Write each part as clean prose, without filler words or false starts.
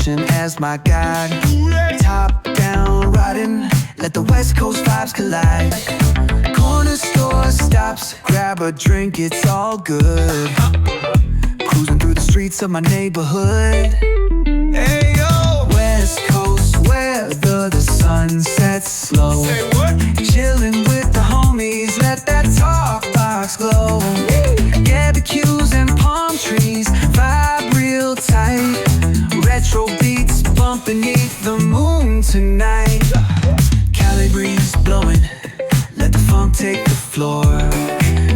ocean as my guide. Top down riding, let the West Coast vibes collide. Corner store stops, grab a drink, it's all good. Cruising through the streets of my neighborhood. Hey yo! West Coast weather, the sun sets slow. Say what? Chilling with the homies, let that talk box glow. Barbecues and palm trees, vibe real tight. Retro beats bump beneath the moon tonight. Cali breeze blowing, let the funk take the floor.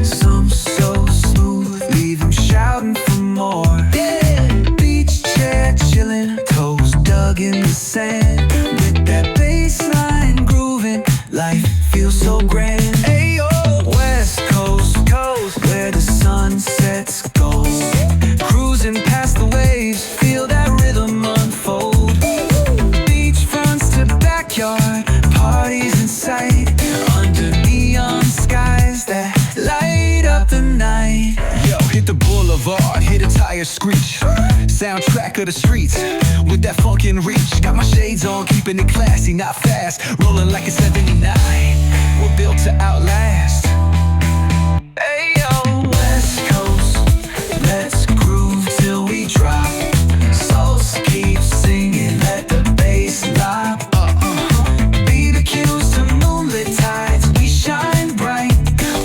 Some so smooth, leave them shouting for more. Beach chair chilling, toes dug in the sand. With that bass line grooving, life feels so grand. Ayo, West Coast, where the sun sets gold. Cruising past the waves, feel that rhythm unfold. Beach fronts to backyard, parties in sight. Under neon skies that light up the night. Yo, hit the boulevard, hit a tire screech. Soundtrack of the streets, with that funkin' reach. Got my shades on, keeping it classy, not fast. Rolling like a 79, we're built to outlast. Hey yo, West Coast, let's groove till we drop. Souls keep singing, let the bass lop. BBQs to moonlit tides, we shine bright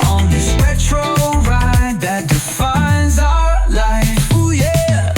on this retro ride that defines our life. Ooh yeah.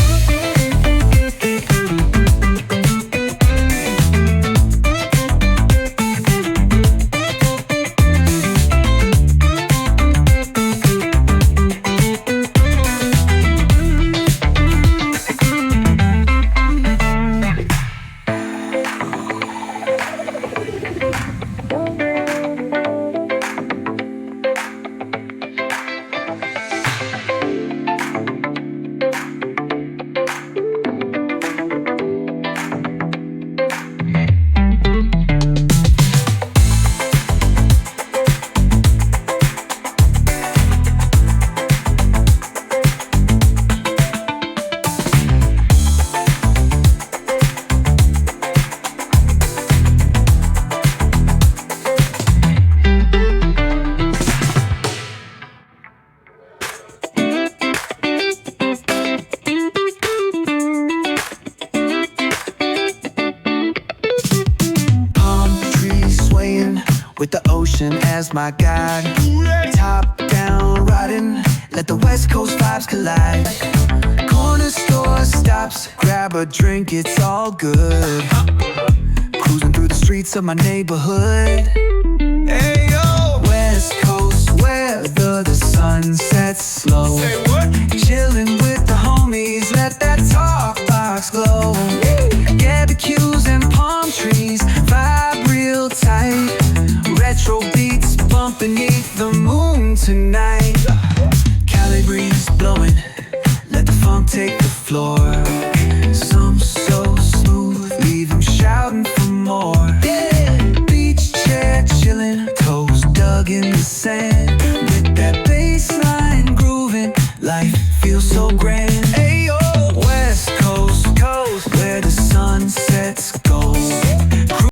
With the ocean as my guide. Top down riding, let the West Coast vibes collide. Corner store stops, grab a drink, it's all good. Cruising through the streets of my neighborhood. Hey yo! West Coast weather, the sun sets slow. Say what? Chilling with the homies, let that talk box glow. Barbecues and palm trees, vibe real tight. Retro beats bump beneath the moon tonight. Cali breeze blowing, let the funk take the floor.